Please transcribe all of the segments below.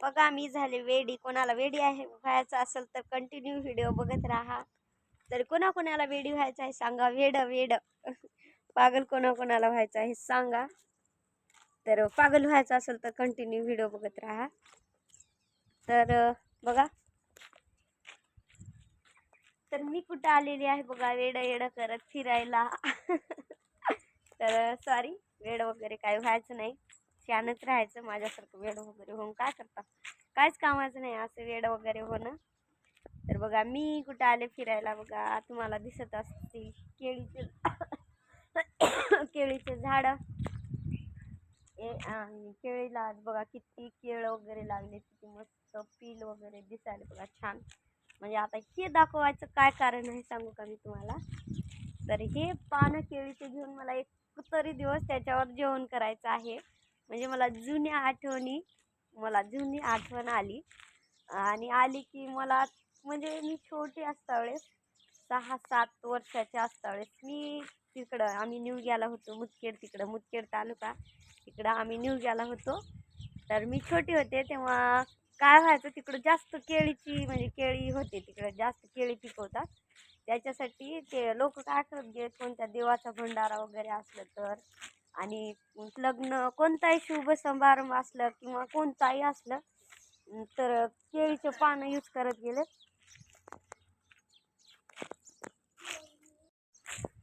बघा मी झाले वेडी. कोणाला वेडी आहे व्हायचं असेल तर कंटिन्यू व्हिडिओ बघत राहा. तर कोणाकोणाला वेडी व्हायचं आहे सांगा. वेड वेड पागल कोणाकोणाला व्हायचं आहे सांगा. तर पागल व्हायचं असेल तर कंटिन्यू व्हिडिओ बघत राहा. तर बघा, तर मी कुठं आलेली आहे बघा वेड करत फिरायला. तर सॉरी, वेड वगैरे काय व्हायचं नाही, शानच राहायचं. माझ्यासारखं वेड वगैरे होऊन काय करता, काहीच कामाचं नाही असं वेड वगैरे होणं. तर बघा मी कुठं आले फिरायला. बघा तुम्हाला दिसत असतील केळीचे केळीचे झाड. आणि केळीला बघा किती केळ वगैरे लागले, किती मस्त पील वगैरे दिसायला बघा छान. म्हणजे आता हे दाखवायचं काय कारण आहे सांगू का मी तुम्हाला. तर हे पानं केळीचे घेऊन मला एक तरी दिवस त्याच्यावर जेवण करायचं आहे. म्हणजे मला जुनी आठवण आली. आणि आली की मला, म्हणजे मी छोटी असता वेळेस 6-7 वर्षाच्या असता वेळेस मी तिकडं, आम्ही न्यूग्याला होतो मुदखेड तालुका, तिकडं आम्ही न्यूग्याला होतो. तर मी छोटी होते तेव्हा काय व्हायचं, तिकडं जास्त केळीची म्हणजे केळी होते, तिकडं जास्त केळी पिकवतात. त्याच्यासाठी ते लोक काय करत गे, कोणत्या देवाचा भंडारा वगैरे असलं तर, आणि लग्न कोणताही शुभ समारंभ असलं किंवा कोणताही असलं तर केळीचे पानं यूज करत गेले.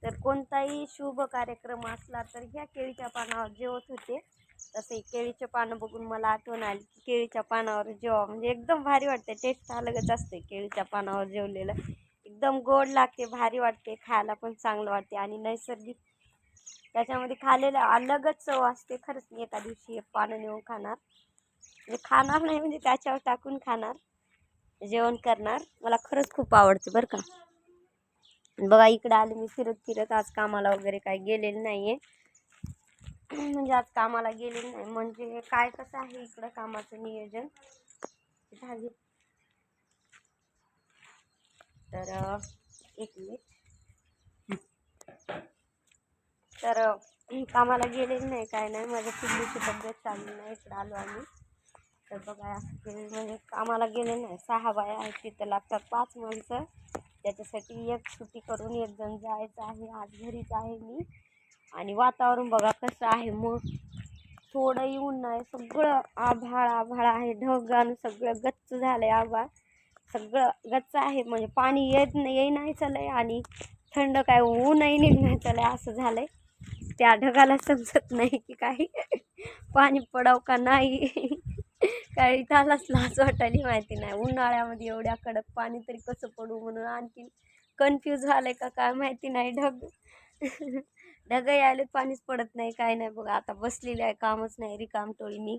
तर कोणताही शुभ कार्यक्रम असला तर ह्या केळीच्या पानावर जेवत होते. तसे केळीचे पानं बघून मला आठवण आली की केळीच्या पानावर जेवा म्हणजे एकदम भारी वाटते. टेस्ट अलगच असते केळीच्या पानावर जेवलेलं. एकदम गोड लागते, भारी वाटते, खायला पण चांगलं वाटते आणि नैसर्गिक त्याच्यामध्ये खाल्लेलं अलगच चव असते. खरंच मी एका दिवशी पानं नेऊन खाणार, म्हणजे खाणार नाही म्हणजे त्याच्यावर टाकून खाणार, जेवण करणार. मला खरंच खूप आवडते बरं का. बघा इकडे आले मी फिरत फिरत. आज कामाला वगैरे काही गेलेलं नाहीये, म्हणजे आज कामाला गेलेलं नाही. म्हणजे काय कसं आहे इकडं कामाचं नियोजन झाले. तर एक मिनिट. तर कामाला गेलेलं नाही, काय नाही. माझ्या पिल्लूची तब्येत चांगली नाही, इकडं आलो आम्ही. तर बघा म्हणजे कामाला गेले नाही. 6 बाया आहेत, तिथं लागतात 5 माणसं. त्याच्यासाठी एक सुट्टी करून एक जण जायचं आहे. आज घरीच आहे मी. आणि वातावरण बघा कसं आहे, मग थोडंही ऊन नाही, सगळं आभाळ आहे. ढगानं सगळं गच्च झालंय, आभाळ सगळं गच्च आहे. म्हणजे पाणी येई नाही चालय आणि थंड काय ऊनही निघणार चालय, असं झालंय. त्या ढगाला समजत नाही की काही पाणी पडाव का नाही. काही त्यालाच लाज वाटायली माहिती नाही. उन्हाळ्यामध्ये एवढ्या कडक पाणी तरी कसं पडू म्हणून आणखी कन्फ्यूज झालंय का काय माहिती नाही. ढग यायले, पाणीच पडत नाही, काय नाही. बघा आता बसलेली आहे, कामच नाही, रिकामटोळी मी.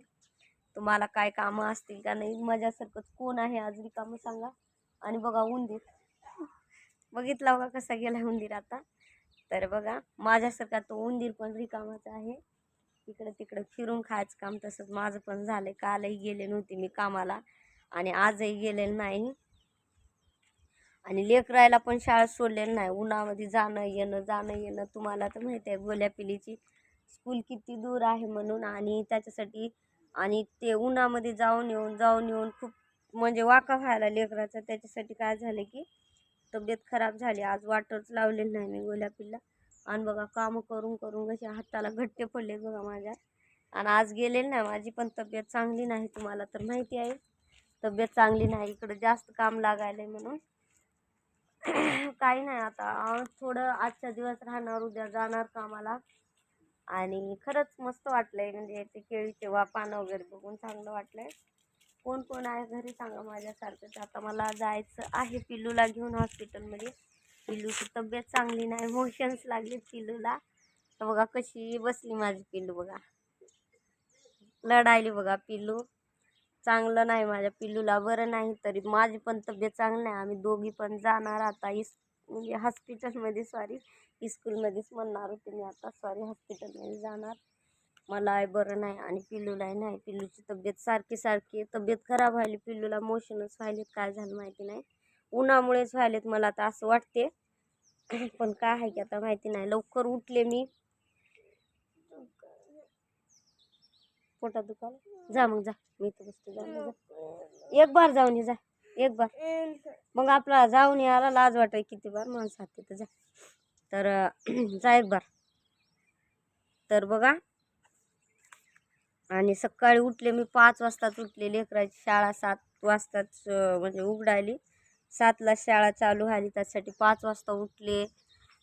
तुम्हाला काय कामं असतील का नाही, माझ्यासारखंच कोण आहे आज रिकामं सांगा. आणि बघा उंदीर, बघितला बघा कसा गेला उंदीर आता. तर बघा माझ्यासारखा तो उंदीर पण रिकामाच आहे, इकडं तिकडं फिरून खायचं काम. तसंच माझं पण झालंय. कालही गेले नव्हते मी कामाला आणि आजही गेलेलं नाही. आणि लेकरायला पण शाळा सोडलेलं नाही. उन्हामध्ये जाणं येणं तुम्हाला तर माहिती आहे गोल्यापिलीची स्कूल किती दूर आहे म्हणून. आणि त्याच्यासाठी आणि ते उन्हामध्ये जाऊन येऊन खूप म्हणजे वाका व्हायला लेकराचं. त्याच्यासाठी काय झालं की तब्येत खराब झाली. आज वाटरच लावलेलं नाही मी गोल्यापिल्ला. आणि बघा कामं करून करून कसे हाताला घट्टे पडले बघा माझ्या. आणि आज गेलेलं नाही, माझी पण तब्येत चांगली नाही, तुम्हाला तर माहिती आहे तब्येत चांगली नाही. इकडं जास्त काम लागायलंय म्हणून काही नाही. आता थोडं आजच्या दिवस राहणार, उद्या जाणार कामाला. आणि खरंच मस्त वाटलंय, म्हणजे ते केळीचे पानं वगैरे बघून चांगलं वाटलंय. कोण कोण आहे घरी सांगा माझ्यासारखंच. आता मला जायचं आहे पिल्लूला घेऊन हॉस्पिटलमध्ये. पिल्लूची तब्येत चांगली नाही, मोशन्स लागले पिल्लूला. तर बघा कशी बसली माझी पिल्लू, बघा लढायली बघा पिल्लू. चांगलं नाही, माझ्या पिल्लूला बरं नाही. तरी माझी पण तब्येत चांगली नाही. आम्ही दोघी पण जाणार आता म्हणजे हॉस्पिटलमध्ये, सॉरी स्कूलमध्येच म्हणणार होते मी आता, सॉरी हॉस्पिटलमध्ये जाणार. मला बरं नाही आणि पिल्लूलाही नाही. पिल्लूची तब्येत सारखी तब्येत खराब व्हायली. पिल्लूला मोशनच व्हायलेत, काय झालं माहिती नाही. उन्हामुळेच व्हायलेत मला तर असं वाटते. पण काय आहे की आता माहिती नाही. लवकर उठले मी, पोटात दुखायला जा, मग जा, मी तर बसते, जा एक बार जाऊन ये, जा एक बार, मग आपला जाऊन यायला लाज वाटाय किती बार माणसात तिथं, जा तर जा एक बार. तर बघा, आणि सकाळी उठले मी 5 वाजताच उठले. लेकराची शाळा 7 वाजताच म्हणजे उघडायली, 7ला शाळा चालू झाली, त्यासाठी 5 वाजता उठले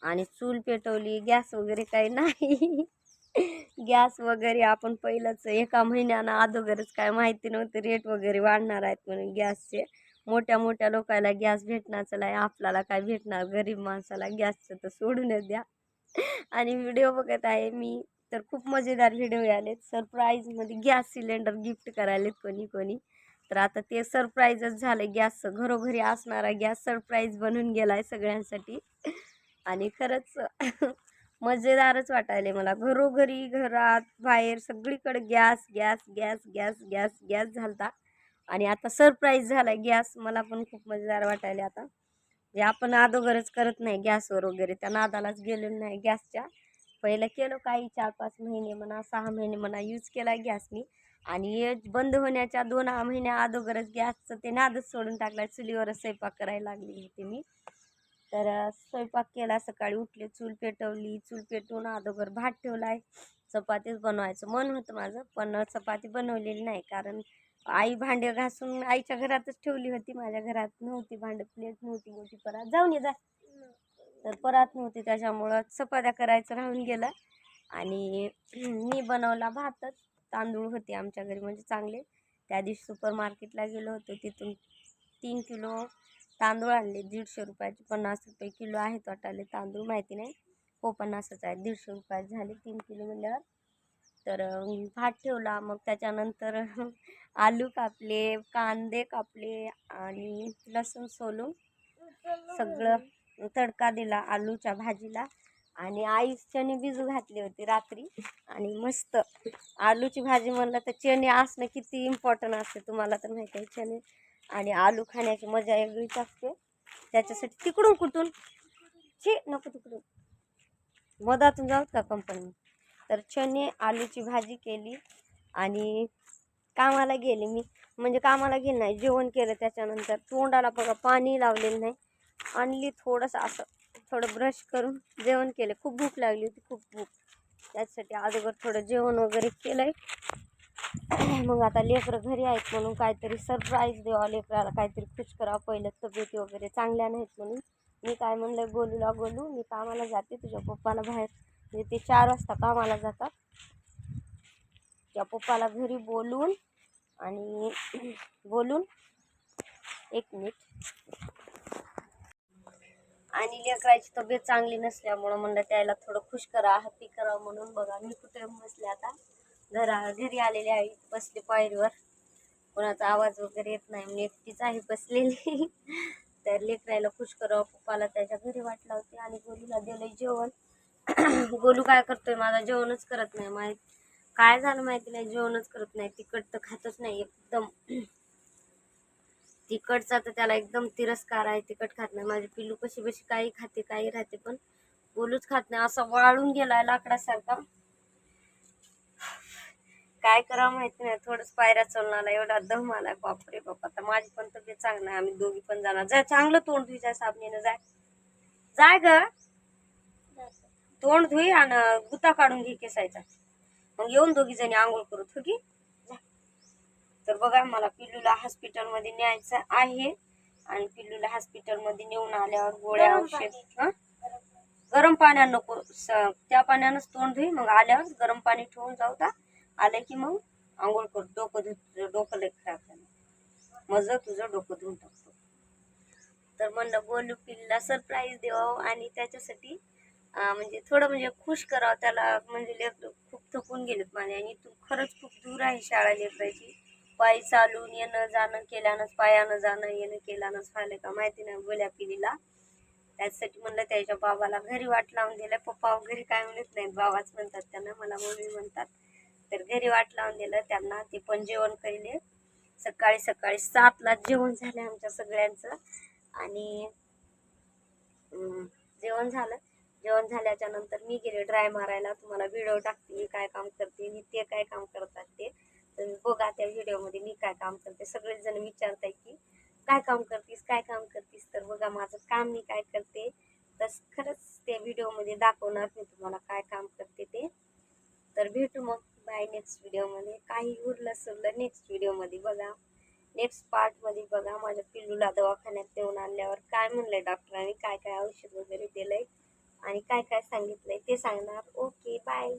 आणि चूल पेटवली. गॅस वगैरे काही नाही. गॅस वगैरे आपण पहिलंच एका महिन्यानं अगोदरच काय माहिती नव्हतं रेट वगैरे वाढणार आहेत म्हणून गॅसचे. मोठ्या मोठ्या लोकांना गॅस भेटण्याचं नाही, आपल्याला काय भेटणार, गरीब माणसाला गॅसचं तर सोडूनच द्या. आणि व्हिडिओ बघत आहे मी, तर खूप मजेदार व्हिडिओ आलेत. सरप्राईजमध्ये गॅस सिलेंडर गिफ्ट करायलेत कोणी कोणी. तर आता ते सरप्राईजच झालं, गॅसचं घरोघरी असणारा गॅस सरप्राईज बनून गेला आहे सगळ्यांसाठी. आणि खरंच मजेदारच वाटायले मला. घरोघरी, घरात, बाहेर सगळीकडे gas gas gas gas gas gas झालता. आणि आता सरप्राईज झाला गॅस. मला पण खूप मजेदार वाटायले आता. जे आपण अगोदरच करत नाही गॅसवर वगैरे, त्या नादालाच गेलेलं नाही गॅसच्या. पहिलं केलं काही 4-5 महिने म्हणा, 6 महिने म्हणा यूज केला गॅस मी. आणि हे बंद होण्याच्या 2 महिन्या अगोदरच गॅसचं ते नादच सोडून टाकला. चुलीवरच स्वयंपाक करायला लागली होती मी. तर स्वयंपाक केला, सकाळी उठले, चूल पेटवली, चूल पेटवून अगोदर भात ठेवलाय. चपातीच बनवायचं मन होतं माझं, पण चपाती बनवलेली नाही, कारण आई भांडे घासून आईच्या घरातच ठेवली होती, माझ्या घरात नव्हती. भांडे प्लेट नव्हती, मोठी परात जाऊन ये जा, तर परात नव्हती, त्याच्यामुळं चपात्या करायचं राहून गेलं. आणि मी बनवला भातच. तांदूळ होते आमच्या घरी म्हणजे चांगले. त्या दिवशी सुपर मार्केटला गेलो होतो, तिथून 3 किलो तांदूळ आणले 150 रुपयाचे. 50 रुपये किलो आहेत वाटाले तांदूळ, माहिती नाही, हो 50च आहेत, 150 रुपयाचे झाले 3 किलो म्हणल्यावर. तर भात ठेवला. मग त्याच्यानंतर आलू कापले, कांदे कापले आणि लसूण सोलून सगळं तडका दिला आलूच्या भाजीला. आणि आई चणे भिजू घातले होते रात्री. आणि मस्त आलूची भाजी म्हणलं तर चणे असणं किती इम्पॉर्टंट असते तुम्हाला तर माहिती आहे. चणे आणि आलू खाण्याची मजा वेगळीच असते. त्याच्यासाठी तिकडून कुठून नको, तिकडून मधातून जाऊत का कंपनी. तर चणे आलूची भाजी केली आणि कामाला गेले मी. म्हणजे कामाला गेले नाही, जेवण केलं. त्याच्यानंतर तोंडाला बघा पाणी लावलेलं नाही, आणली थोडंसं असं थोडं ब्रश करून जेवण केलं. खूप भूक लागली होती, खूप भूक. त्याच्यासाठी अगोदर थोडं जेवण वगैरे केलं आहे. मग आता लेकरं घरी आहेत म्हणून काहीतरी सरप्राईज द्यावं, लेकराला काहीतरी खुश करावं. पहिलं तब्येती वगैरे चांगल्या नाहीत म्हणून मी काय म्हणलं, गोलूला, गोलू मी कामाला जाते, तुझ्या पप्पाला बाहेर, म्हणजे ते 4 वाजता कामाला जातात, त्या पप्पाला घरी बोलून आणि बोलून 1 मिनिट. आणि लेकराची तब्येत चांगली नसल्यामुळं म्हणलं त्याला थोडं खुश करा, हॅपी करा म्हणून. बघा मी कुठे बसले आता, घरी आलेले आहे, बसले पायरीवर. कोणाचा आवाज वगैरे येत नाही, मी एकटीच आहे बसलेली. तर लेकरायला खुश करावं, पप्पाला त्याच्या घरी वाट लावते. आणि गोलूला दिलं जेवण. गोलू काय करतोय माझा, जेवणच करत नाही. काय झालं माहिती नाही, जेवणच करत नाही. तिखट तर खातच नाही एकदम. तिखटचा तर त्याला एकदम तिरस्कार आहे, तिखट खात नाही. माझी पिल्लू कशी बशी काही खाते, काही राहते, पण गोलूच खात नाही. असा वाळून गेलाय लाकडासारखा. काय करावं माहिती नाही. थोडंच पायऱ्या चलणार एवढा दम आलाय, बापरे बाप. आता माझी पण तब्येत चांगली आहे, आम्ही दोघी पण जाणार. जाय चांगलं तोंड धुईच्या साबणीनं, जाय जाय ग, तोंड धुई आणि गुता काढून घे केसायचा. मग येऊन दोघी जणी आंघोळ करू, हो की. तर बघा, मला पिल्लूला हॉस्पिटलमध्ये न्यायचं आहे. आणि पिल्लूला हॉस्पिटलमध्ये नेऊन आल्यावर गोळ्या, औषध, गरम पाण्यानं नको, त्या पाण्यानंच तोंड धुई. मग आल्यावर गरम पाणी ठेवून जाऊ का, आलं की मग आंघोळ कर. डोकं लय खराब झालं माझं, तुझं डोकं धुवून टाकतो. तर म्हणलं गोलू पिल्ला सरप्राईज द्यावं आणि त्याच्यासाठी म्हणजे थोडं म्हणजे खुश करावं त्याला. म्हणजे लेकरं खूप थकून गेलेत माझे, आणि इथून खरंच खूप दूर आहे शाळा लेकराची. पायी चालून येणं जाणं केल्यानंच, पायानं जाणं येणं केल्यानंच व्हायला का माहिती नाही गोल्या पिलीला. त्याच्यासाठी म्हणलं त्याच्या बाबाला घरी वाट लावून दिलं. पप्पा वगैरे काय म्हणत नाहीत, बाबाच म्हणतात त्यांना, मला मम्मी म्हणतात. तर घरी वाट लावून दिलं त्यांना. ते पण जेवण केले. सकाळी 7ला जेवण झालं आमच्या सगळ्यांचं. आणि जेवण झालं. जेवण झाल्याच्या नंतर मी गेले ड्राय मारायला. तुम्हाला व्हिडिओ टाकते मी काय काम करते, मी ते काय काम करतात ते. तर बघा त्या व्हिडिओमध्ये मी काय काम करते. सगळेच जण विचारताय की काय काम करतीस, काय काम करतीस. तर बघा माझं काम मी काय करते, तर खरंच त्या व्हिडिओमध्ये दाखवणार मी तुम्हाला काय काम करते ते. तर भेटू मग बाय नेक्स्ट व्हिडिओमध्ये. काही उरलं सुरलं नेक्स्ट व्हिडिओमध्ये बघा, नेक्स्ट पार्टमध्ये बघा. माझ्या पिल्लूला दवाखान्यात नेऊन आणल्यावर काय म्हणलंय डॉक्टरांनी, काय काय औषध वगैरे दिलंय आणि काय काय सांगितलंय ते सांगणार. Okay bye.